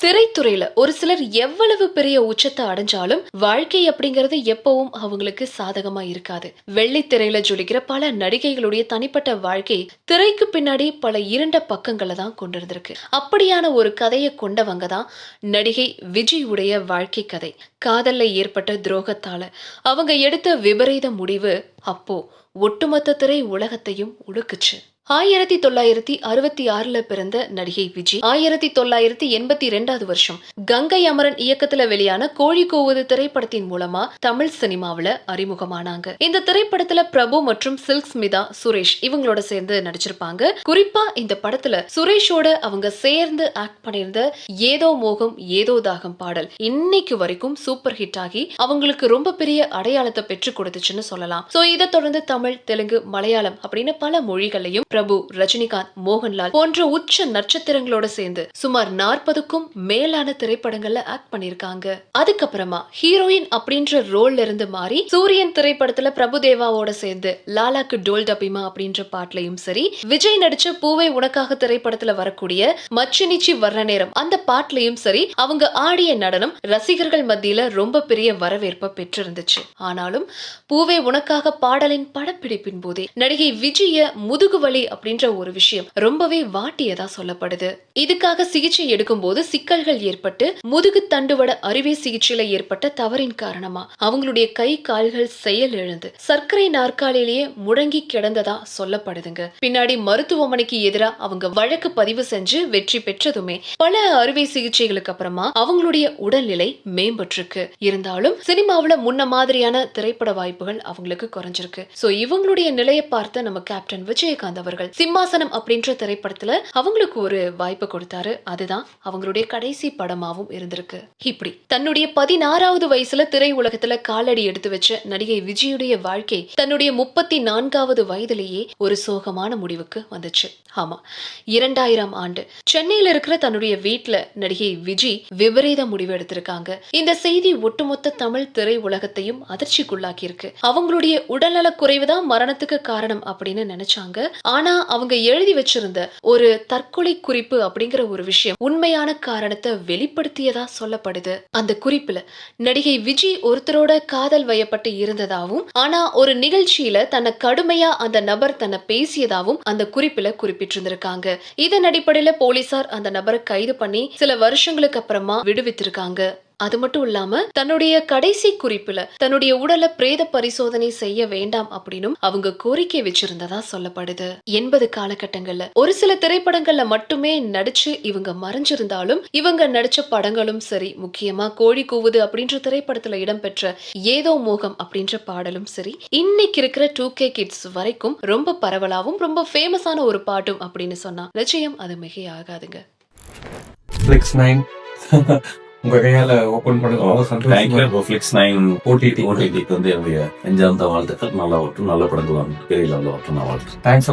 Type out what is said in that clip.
திரைத்துறையில ஒரு சிலர் எவ்வளவு பெரிய உச்சத்தை அடைஞ்சாலும் வாழ்க்கை அப்படிங்கறது எப்பவும் அவங்களுக்கு சாதகமா இருக்காது. வெள்ளித்திரையில ஜொலிக்கிற பல நடிகைகளுடைய தனிப்பட்ட வாழ்க்கை திரைக்கு பின்னாடி பல இருண்ட பக்கங்களை தான் கொண்டிருந்திருக்கு. அப்படியான ஒரு கதையை கொண்டவங்க தான் நடிகை விஜய் உடைய வாழ்க்கை கதை. காதல்ல ஏற்பட்ட துரோகத்தால அவங்க எடுத்த விபரீத முடிவு அப்போ ஒட்டுமொத்த திரை உலகத்தையும் உடுக்குச்சு. 1966 பிறந்த நடிகை விஜய் 1982 வருஷம் கங்கை அமரன் இயக்கத்துல வெளியான கோழி கூவுது திரைப்படத்தின் மூலமா தமிழ் சினிமாவில அறிமுகமானாங்க. இந்த திரைப்படத்துல பிரபு மற்றும் சில்க் ஸ்மிதா, சுரேஷ் இவங்களோட சேர்ந்து நடிச்சிருப்பாங்க. குறிப்பா இந்த படத்துல சுரேஷோட அவங்க சேர்ந்து ஆக்ட் பண்ணியிருந்த ஏதோ மோகம் ஏதோ தாகம் பாடல் இன்னைக்கு வரைக்கும் சூப்பர் ஹிட் ஆகி அவங்களுக்கு ரொம்ப பெரிய அடையாளத்தை பெற்று கொடுத்துச்சுன்னு சொல்லலாம். சோ இதை தொடர்ந்து தமிழ், தெலுங்கு, மலையாளம் அப்படின்னு பல மொழிகளையும் பிரபு, ரஜினிகாந்த், மோகன்லால் போன்ற உச்ச நட்சத்திரங்களோட சேர்ந்து சுமார் 40க்கும் மேலான திரைப்படங்கள்ல ஆக்ட் பண்ணிருக்காங்க. அதுக்கப்புறமா ஹீரோயின் அப்படின்ற ரோல்ல இருந்து மாறி சூரியன் திரைப்படத்துல பிரபுதேவாவோட சேர்ந்து லாலாக்கு டோல் டபிமா அப்படின்ற பாட்டுலயும் சரி, விஜய் நடிச்ச பூவே உனக்காக திரைப்படத்துல வரக்கூடிய மச்சினிச்சி வர்ற நேரம் அந்த பாட்டுலயும் சரி, அவங்க ஆடிய நடனம் ரசிகர்கள் மத்தியில ரொம்ப பெரிய வரவேற்பை பெற்றிருந்துச்சு. ஆனாலும் பூவே உனக்காக பாடலின் படப்பிடிப்பின் போதே நடிகை விஜய முதுகுவலி அப்படின்ற ஒரு விஷயம் ரொம்பவே வாட்டியதா சொல்லப்படுது. இதுக்காக சிகிச்சை எடுக்கும் போது சிக்கல்கள் ஏற்பட்டு முதுகு தண்டுவட அறுவை சிகிச்சையில ஏற்பட்ட தவறின் காரணமா அவங்களுடைய கை கால்கள் செயல் இழந்து சர்க்கரை நாற்காலிலேயே முடங்கி கிடந்ததா சொல்லப்படுதுங்க. பின்னாடி மருத்துவமனைக்கு எதிராக அவங்க வழக்கு பதிவு செஞ்சு வெற்றி பெற்றதுமே பல அறுவை சிகிச்சைகளுக்கு அப்புறமா அவங்களுடைய உடல்நிலை மேம்பட்டிருக்கு. இருந்தாலும் சினிமாவில முன்ன மாதிரியான திரைப்பட வாய்ப்புகள் அவங்களுக்கு குறைஞ்சிருக்கு. சோ இவங்களுடைய நிலையை பார்த்த நம்ம கேப்டன் விஜயகாந்த் அவர்கள் சிம்மாசனம் அப்படின்ற திரைப்படத்துல அவங்களுக்கு ஒரு வாய்ப்பு கொடுத்தாரு. அதுதான் அவங்களுடைய கடைசி படமாவும் இருந்திருக்கு. இப்படி தன்னுடைய 16வது வயசுல திரை உலகத்துல காலடி எடுத்து வச்ச நடிகை விஜயுடைய வாழ்க்கை தன்னுடைய 34வது வயதிலேயே ஒரு சோகமான முடிவுக்கு வந்துச்சு. ஆமா, 2000 ஆண்டு சென்னையில இருக்கிற தன்னுடைய வீட்டுல நடிகை விஜய் விபரீத முடிவு எடுத்திருக்காங்க. இந்த செய்தி ஒட்டுமொத்த தமிழ் திரை உலகத்தையும் அதிர்ச்சிக்குள்ளாக்கி இருக்கு. அவங்களுடைய உடல்நல குறைவுதான் மரணத்துக்கு காரணம் அப்படின்னு நினைச்சாங்க. ஆனா அவங்க எழுதி வச்சிருந்த ஒரு தற்கொலை குறிப்பு அப்படிங்கிற ஒரு விஷயம் உண்மையான காரணத்தை வெளிப்படுத்தியதா சொல்லப்படுது. அந்த குறிப்புல நடிகை விஜய் ஒருத்தரோட காதல் வயப்பட்டு இருந்ததாவும், ஆனா ஒரு நிகழ்ச்சியில தன்னை கடுமையா அந்த நபர் தன்னை பேசியதாவும் அந்த குறிப்புல குறிப்பிட்டிருந்திருக்காங்க. இதன் அடிப்படையில போலீசார் அந்த நபரை கைது பண்ணி சில வருஷங்களுக்கு அப்புறமா விடுவித்திருக்காங்க. அது மட்டும் இல்லாம தன்னுடைய கடைசி குறிப்புல தன்னுடைய உடலை பிரேத பரிசோதனை செய்ய வேண்டாம் அப்படின்னு அவங்க கோரிக்கை வச்சிருந்ததா சொல்லப்படுது. 80 காலகட்டங்கள்ல ஒரு சில திரைப்படங்கள்ல மட்டுமே நடிச்சு இவங்க மறைஞ்சிருந்தாலும் இவங்க நடிச்ச படங்களும் சரி, முக்கியமா கோழி கூவுது அப்படின்ற திரைப்படத்துல இடம்பெற்ற ஏதோ மோகம் அப்படின்ற பாடலும் சரி, இன்னைக்கு இருக்கிற 2K கிட்ஸ் வரைக்கும் ரொம்ப பரவலாவும் ரொம்ப ஃபேமஸான ஒரு பாட்டும் அப்படின்னு சொன்னா நிச்சயம் அது மிகையாகாதுங்க. உங்க கையால ஓபன் பண்ணுங்க. Netflix 9 OTT வந்து என்னுடைய நெஞ்சார்ந்த வாழ்த்துக்கள். நல்லா வரட்டும், நல்ல படங்கள் வரட்டும், பெரிய லெவலில் வரட்டும். நான் வாழ்த்துறேன். தேங்க்ஸ்.